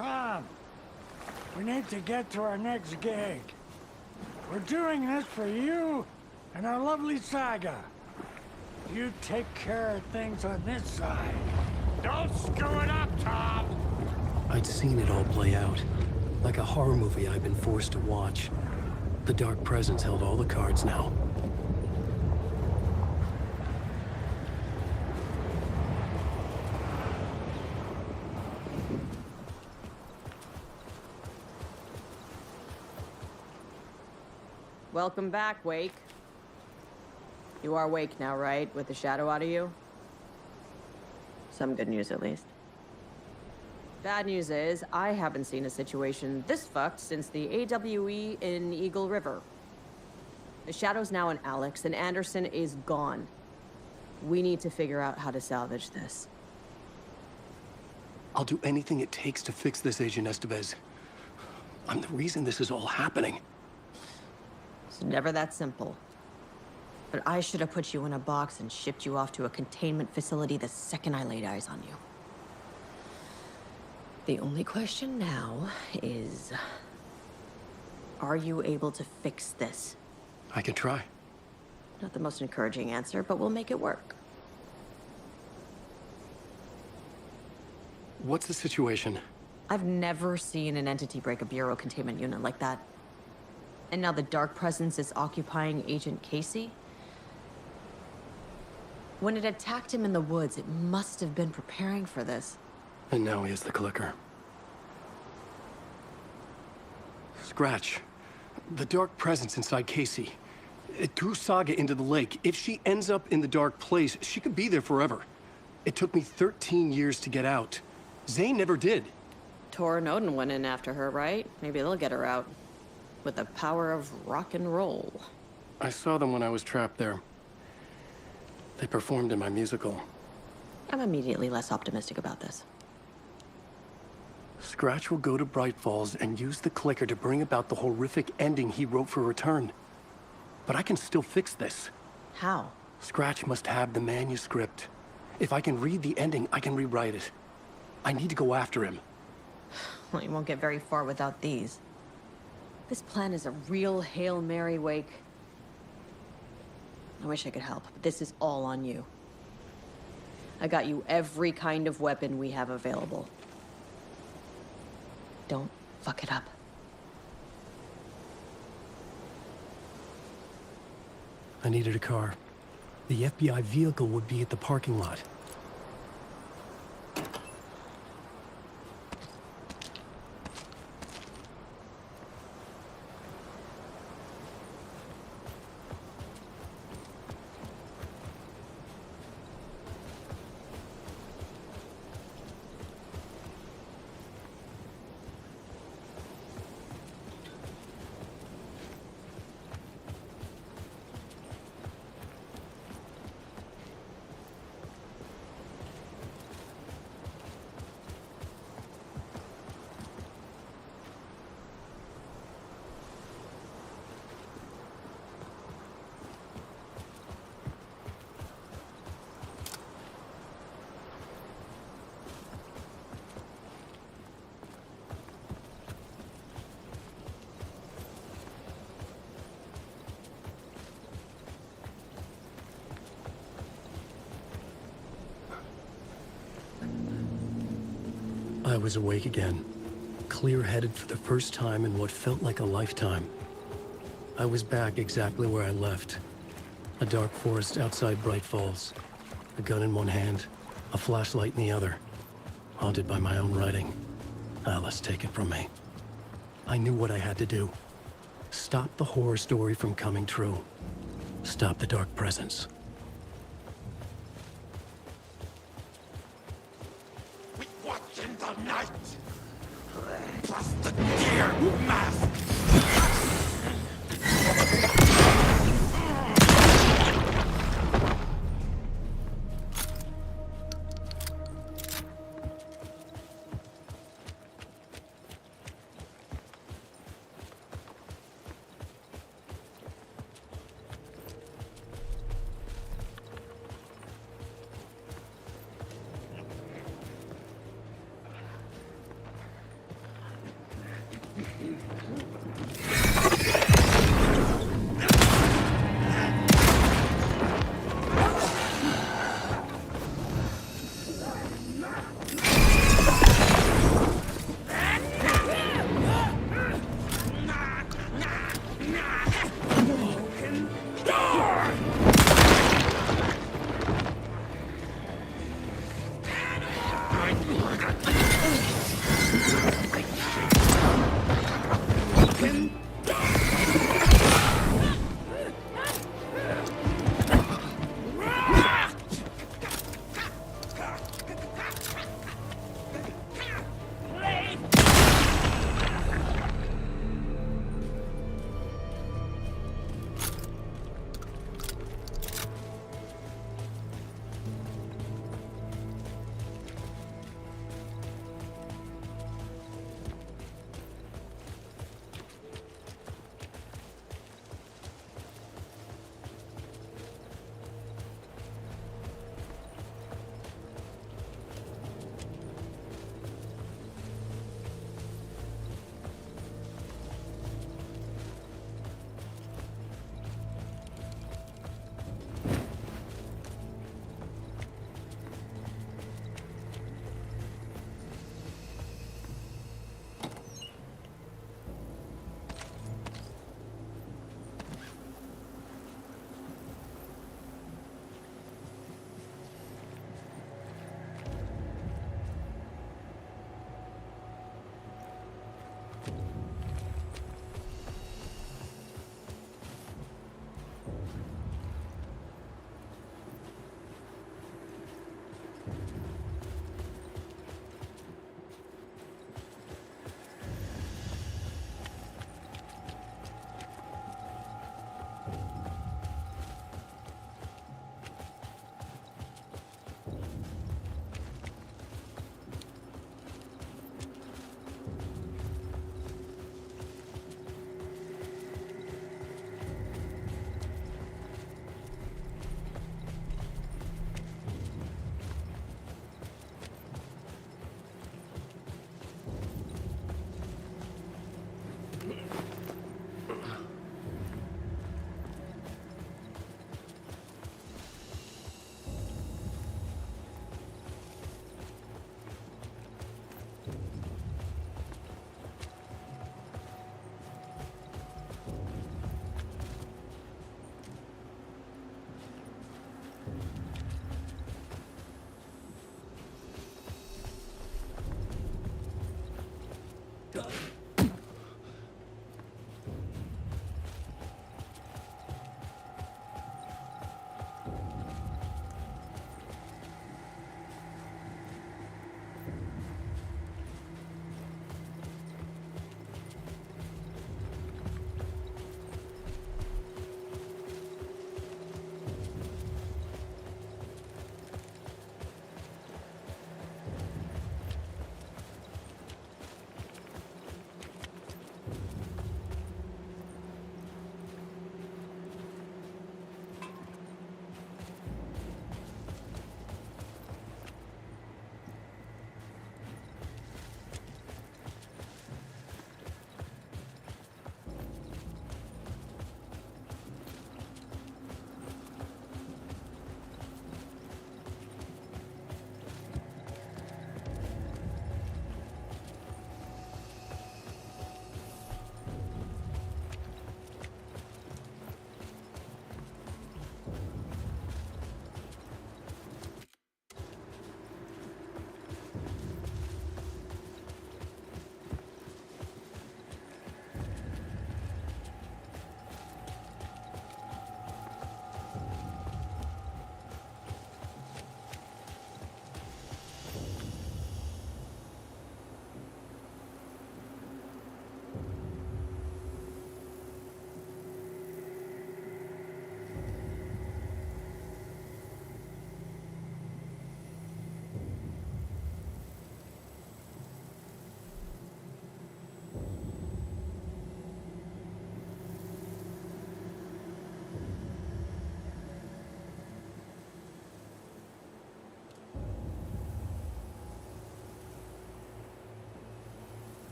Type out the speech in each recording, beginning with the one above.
Tom. We need to get to our next gig. We're doing this for you and our lovely Saga. You take care of things on this side. Don't screw it up, Tom! I'd seen it all play out. Like a horror movie I'd been forced to watch. The Dark Presence held all the cards now. Welcome back, Wake. You are Wake now, right? With the shadow out of you? Some good news, at least. Bad news is, I haven't seen a situation this fucked since the AWE in Eagle River. The shadow's now in Alex, and Anderson is gone. We need to figure out how to salvage this. I'll do anything it takes to fix this, Agent Estevez. I'm the reason this is all happening. It's never that simple. But I should have put you in a box and shipped you off to a containment facility the second I laid eyes on you. The only question now is... are you able to fix this? I can try. Not the most encouraging answer, but we'll make it work. What's the situation? I've never seen an entity break a Bureau containment unit like that. And now the Dark Presence is occupying Agent Casey? When it attacked him in the woods, it must have been preparing for this. And now he has the clicker. Scratch. The Dark Presence inside Casey. It threw Saga into the lake. If she ends up in the Dark Place, she could be there forever. It took me 13 years to get out. Zane never did. Tor and Odin went in after her, right? Maybe they'll get her out. With the power of rock and roll. I saw them when I was trapped there. They performed in my musical. I'm immediately less optimistic about this. Scratch will go to Bright Falls and use the clicker to bring about the horrific ending he wrote for Return. But I can still fix this. How? Scratch must have the manuscript. If I can read the ending, I can rewrite it. I need to go after him. Well, you won't get very far without these. This plan is a real Hail Mary, Wake. I wish I could help, but this is all on you. I got you every kind of weapon we have available. Don't fuck it up. I needed a car. The FBI vehicle would be at the parking lot. I was awake again, clear-headed for the first time in what felt like a lifetime. I was back exactly where I left. A dark forest outside Bright Falls. A gun in one hand, a flashlight in the other. Haunted by my own writing. Alice, take it from me. I knew what I had to do. Stop the horror story from coming true. Stop the Dark Presence. We watch in the night. Trust the deer mask.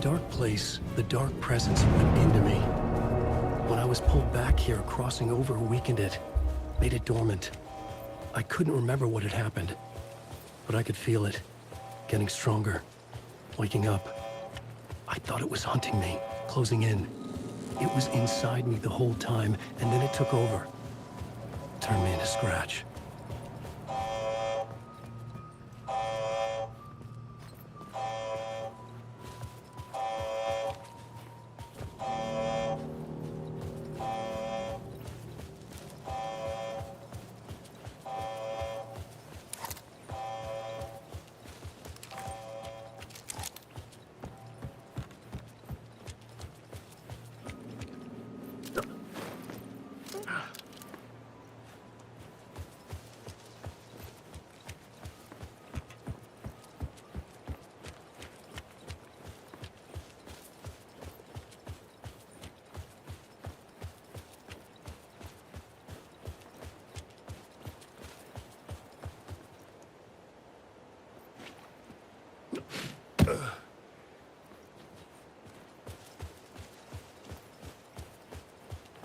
dark place, the dark presence went into me. When I was pulled back here, crossing over weakened it, made it dormant. I couldn't remember what had happened, but I could feel it, getting stronger, waking up. I thought it was hunting me, closing in. It was inside me the whole time, and then it took over. Turned me into Scratch.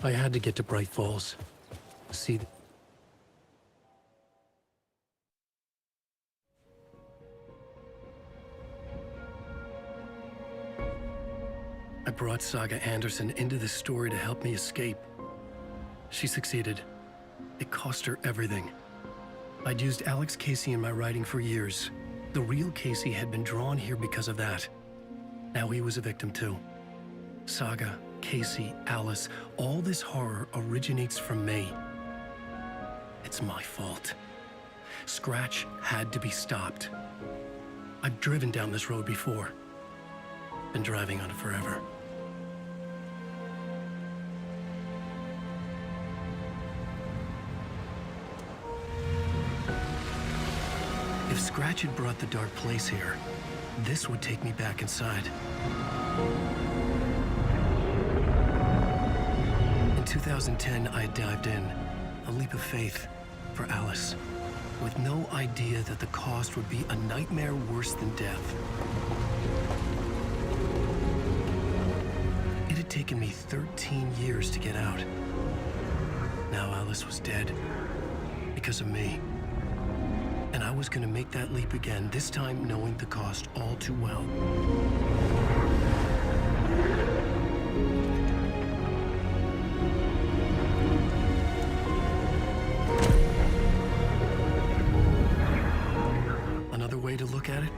I had to get to Bright Falls. See... I brought Saga Anderson into this story to help me escape. She succeeded. It cost her everything. I'd used Alex Casey in my writing for years. The real Casey had been drawn here because of that. Now he was a victim too. Saga, Casey, Alice, all this horror originates from me. It's my fault. Scratch had to be stopped. I've driven down this road before. Been driving on it forever. If Scratch had brought the dark place here, this would take me back inside. In 2010, I dived in, a leap of faith, for Alice, with no idea that the cost would be a nightmare worse than death. It had taken me 13 years to get out. Now Alice was dead, because of me. And I was gonna make that leap again, this time knowing the cost all too well. Another way to look at it?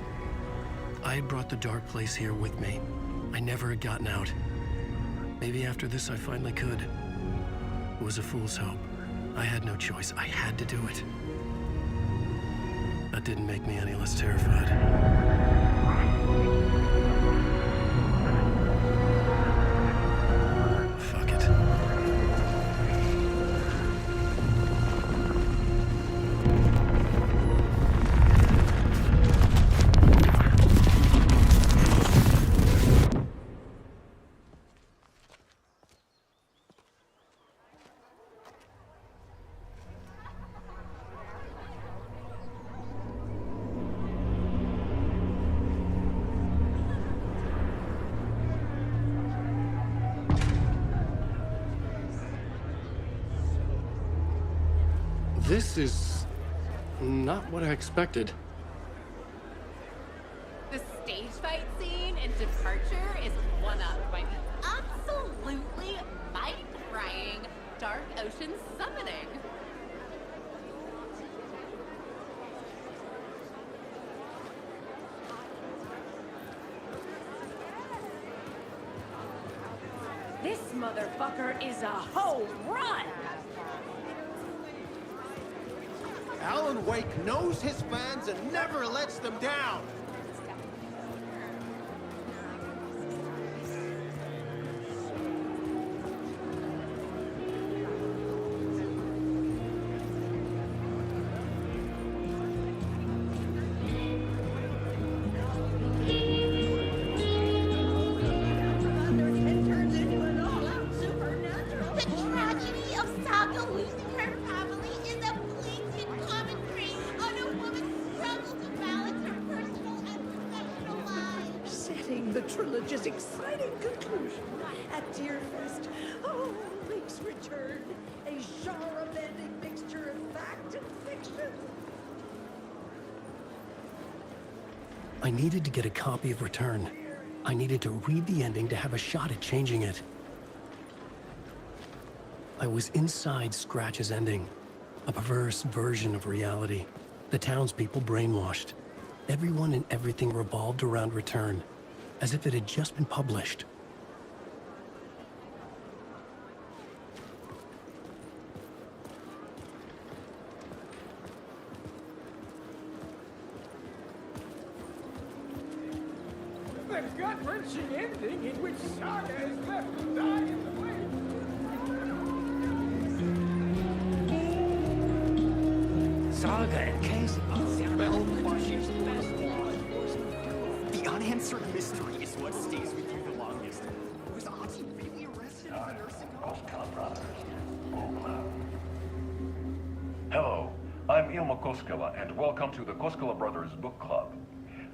I had brought the dark place here with me. I never had gotten out. Maybe after this I finally could. It was a fool's hope. I had no choice. I had to do it. That didn't make me any less terrified. Fuck it. This is not what I expected. The stage fight scene in Departure is one up by the absolutely mind-frying Dark Ocean summoning. This motherfucker is a home run! Alan Wake knows his fans and never lets them down. Commentary on a woman's struggle to balance her personal the trilogy's exciting conclusion at Deerfest. Oh, Wake's Return, a genre-bending mixture of fact and fiction. I needed to get a copy of Return. I needed to read the ending to have a shot at changing it. I was inside Scratch's ending, a perverse version of reality. The townspeople brainwashed. Everyone and everything revolved around Return, as if it had just been published. The gut-wrenching ending in which Saga is left to die in the wake. Saga and Casey The unanswered mystery is what stays with you the longest. Was Ozzy really arrested in the nursing home? Hello, I'm Ilmo Koskela, and welcome to the Koskela Brothers Book Club.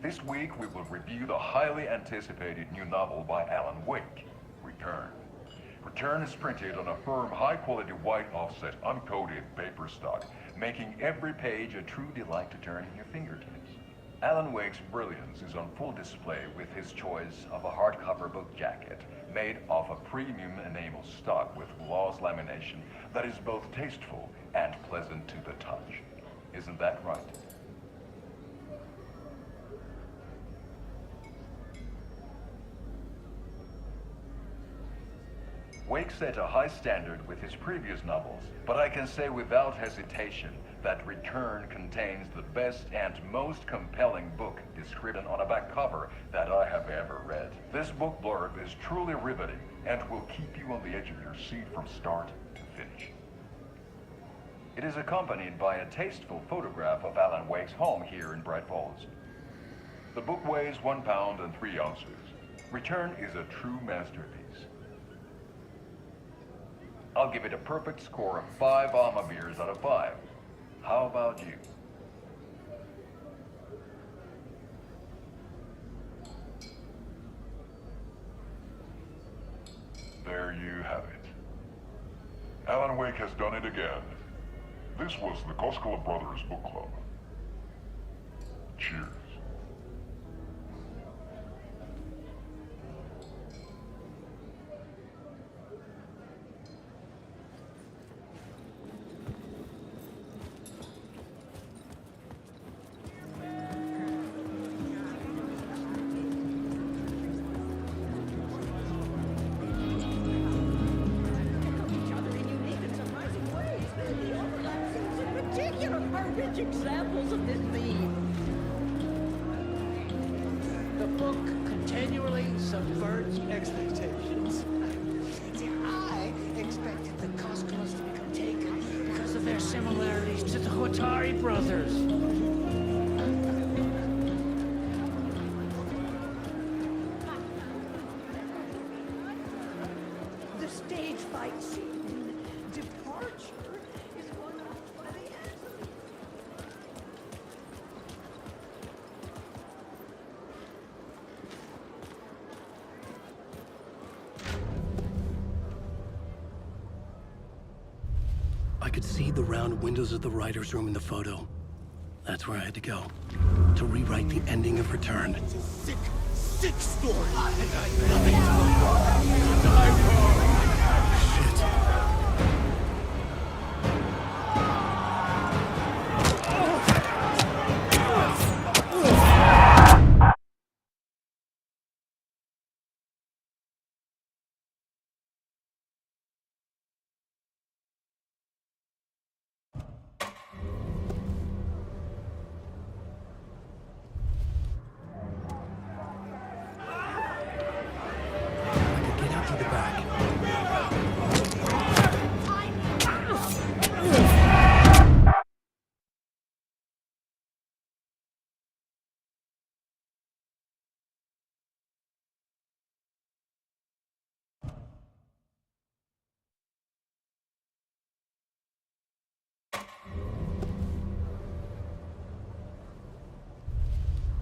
This week we will review the highly anticipated new novel by Alan Wake, Return. Return is printed on a firm, high-quality white offset, uncoated paper stock, making every page a true delight to turn in your fingertips. Alan Wake's brilliance is on full display with his choice of a hardcover book jacket made of a premium enamel stock with gloss lamination that is both tasteful and pleasant to the touch. Isn't that right? Wake set a high standard with his previous novels, but I can say without hesitation that Return contains the best and most compelling book description on a back cover that I have ever read. This book blurb is truly riveting and will keep you on the edge of your seat from start to finish. It is accompanied by a tasteful photograph of Alan Wake's home here in Bright Falls. The book weighs 1 pound and 3 ounces. Return is a true masterpiece. I'll give it a perfect score of 5 Alma beers out of 5. How about you? There you have it. Alan Wake has done it again. This was the Koskela Brothers Book Club. Cheers. Examples of this theme. The book continually subverts expectations. I expected the Koskelas to become taken because of their similarities to the Hotari brothers. The stage fight scene in Departure is one off by the end. I could see the round windows of the writer's room in the photo. That's where I had to go, to rewrite the ending of Return. It's a sick, sick story. Get out to the back.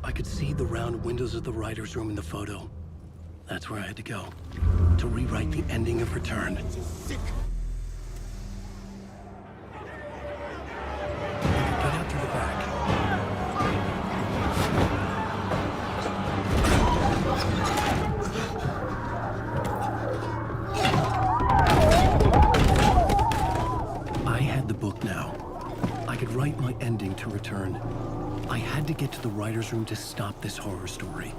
I could see the round windows of the writer's room in the photo. That's where I had to go. To rewrite the ending of Return. Sick. Get out through the back. I had the book now. I could write my ending to Return. I had to get to the writer's room to stop this horror story.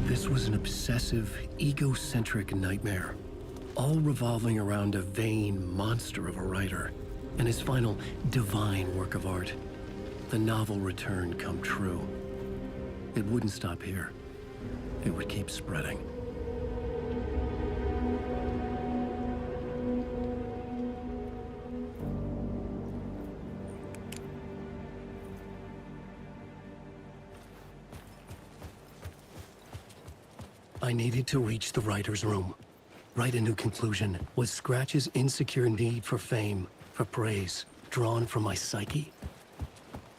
This was an obsessive, egocentric nightmare, all revolving around a vain monster of a writer and his final divine work of art, the novel Return come true. It wouldn't stop here. It would keep spreading. I needed to reach the writer's room. Write a new conclusion. Was Scratch's insecure need for fame, for praise, drawn from my psyche?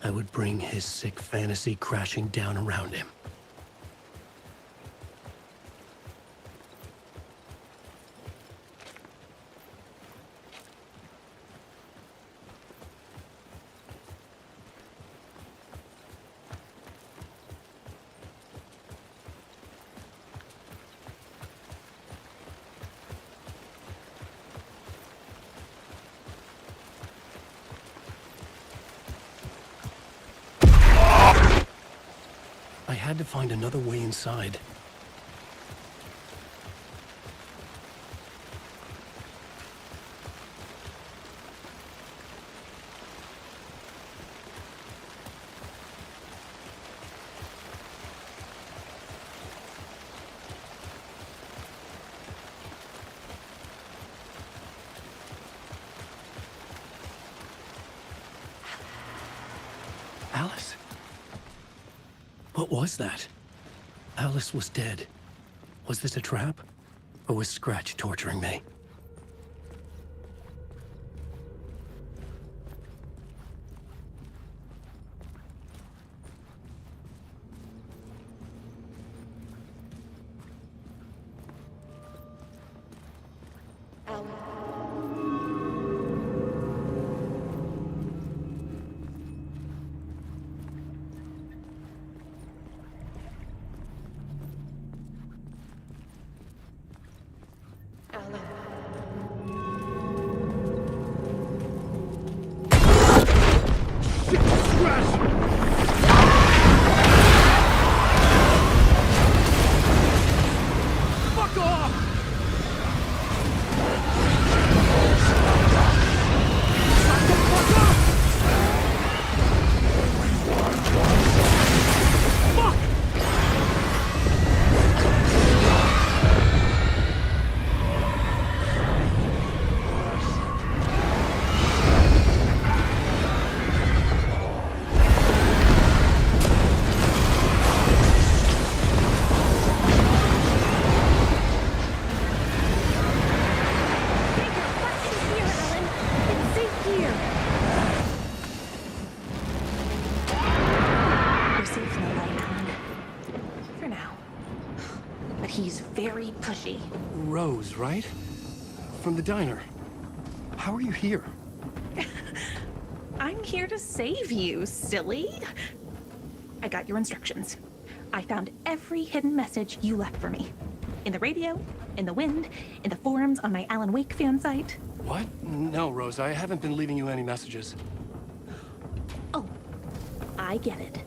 I would bring his sick fantasy crashing down around him. I had to find another way inside. Alice? What was that? Alice was dead. Was this a trap? Or was Scratch torturing me? He's very pushy. Rose, right? From the diner. How are you here? I'm here to save you, silly. I got your instructions. I found every hidden message you left for me. In the radio, in the wind, in the forums on my Alan Wake fan site. What? No, Rose, I haven't been leaving you any messages. Oh, I get it.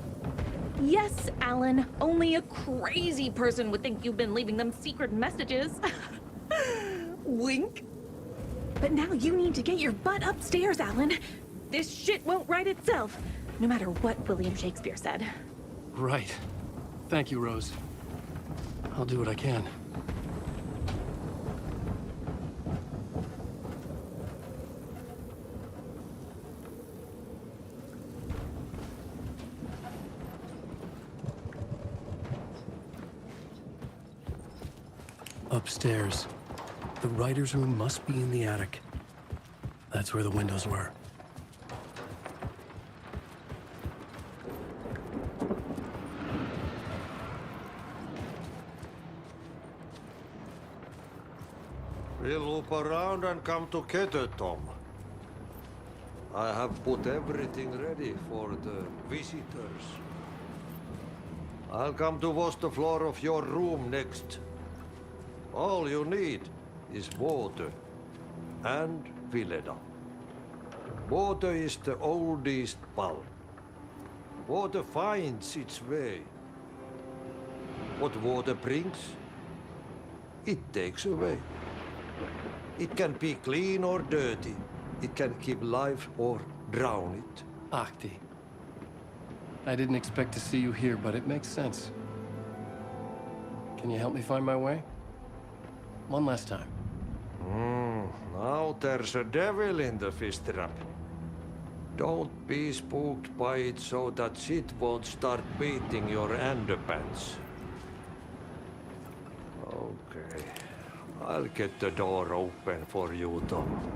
Yes, Alan, only a crazy person would think you've been leaving them secret messages. Wink. But now you need to get your butt upstairs, Alan. This shit won't right itself, no matter what William Shakespeare said. Right. Thank you, Rose. I'll do what I can. Upstairs. The writer's room must be in the attic. That's where the windows were. We'll loop around and come together, Tom. I have put everything ready for the visitors. I'll come to wash the floor of your room next. All you need is water and Vileda. Water is the oldest bulb. Water finds its way. What water brings, it takes away. It can be clean or dirty. It can keep life or drown it. Ahti. I didn't expect to see you here, but it makes sense. Can you help me find my way? One last time. Now there's a devil in the fish trap. Don't be spooked by it so that shit won't start beating your underpants. Okay. I'll get the door open for you, Tom.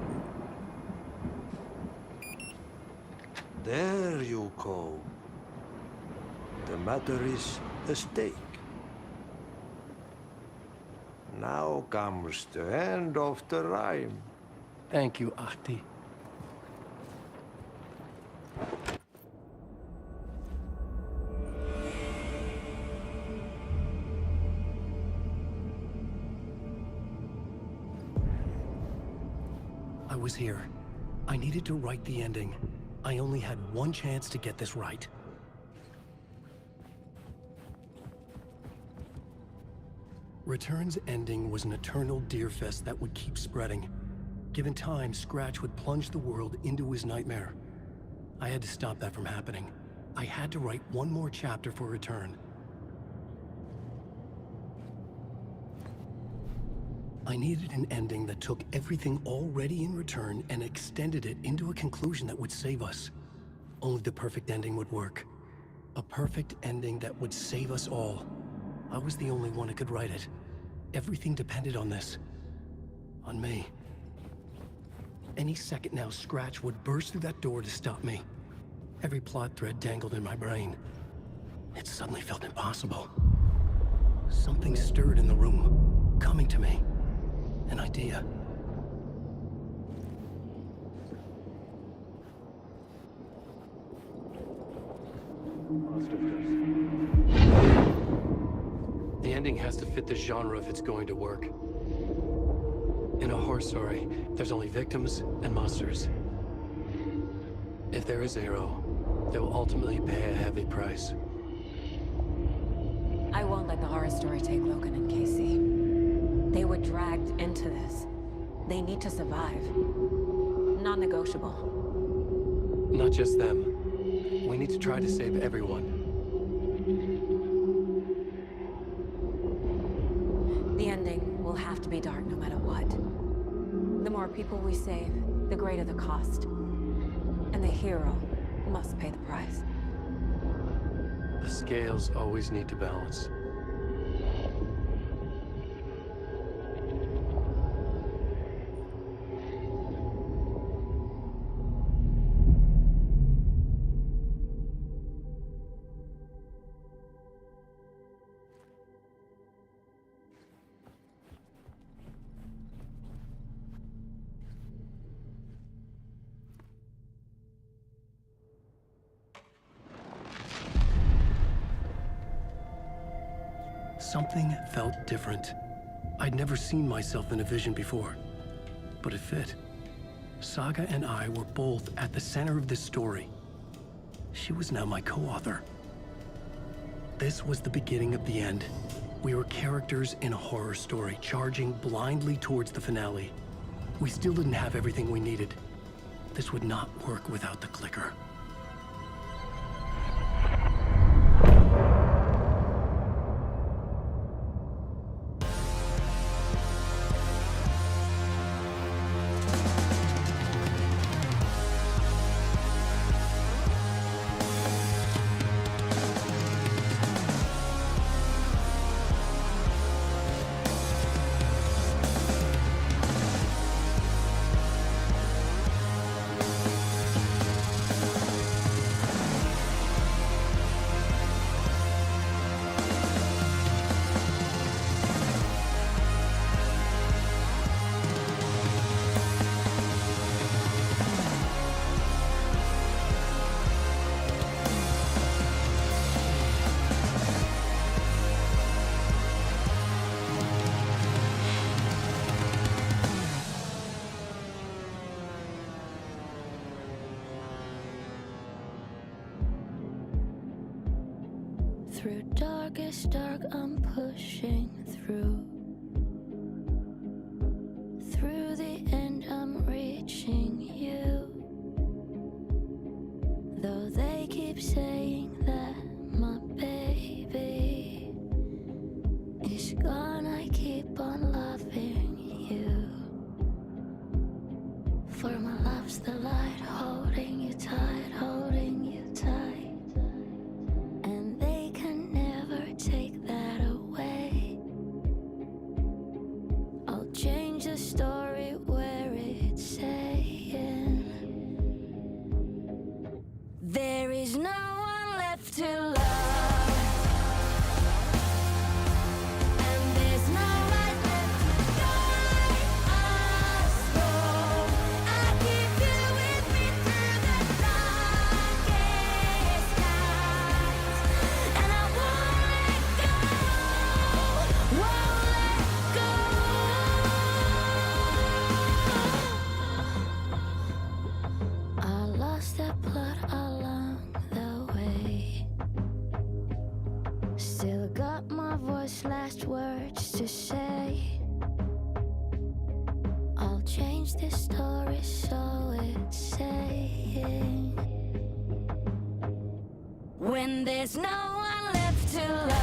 There you go. The matter is a stake. Now comes the end of the rhyme. Thank you, Ahti. I was here. I needed to write the ending. I only had one chance to get this right. Return's ending was an eternal deerfest that would keep spreading. Given time, Scratch would plunge the world into his nightmare. I had to stop that from happening. I had to write one more chapter for Return. I needed an ending that took everything already in Return and extended it into a conclusion that would save us. Only the perfect ending would work. A perfect ending that would save us all. I was the only one who could write it. Everything depended on this. On me. Any second now, Scratch would burst through that door to stop me. Every plot thread dangled in my brain. It suddenly felt impossible. Something stirred in the room, coming to me. An idea. The ending has to fit the genre if it's going to work. In a horror story, there's only victims and monsters. If there is Arrow, they will ultimately pay a heavy price. I won't let the horror story take Logan and Casey. They were dragged into this. They need to survive. Non-negotiable. Not just them. We need to try to save everyone. The ending will have to be dark no matter what. The more people we save, the greater the cost. And the hero must pay the price. The scales always need to balance. Something felt different. I'd never seen myself in a vision before, but it fit. Saga and I were both at the center of this story. She was now my co-author. This was the beginning of the end. We were characters in a horror story, charging blindly towards the finale. We still didn't have everything we needed. This would not work without the clicker. Through darkest dark, I'm pushing through. Through the end, I'm reaching you. Though they keep saying that my baby is gone, I keep on loving you. For my love's the light, holding you tight, holding you tight. And they can never take that away. I'll change the story where it's saying there is no one left to love. And there's no light left to guide us home. I keep you with me through the darkest nights. And I won't let go, won't let go. I lost the plot along the way. Still got my voice, last words to say. I'll change the story so it's saying when there's no one left to love.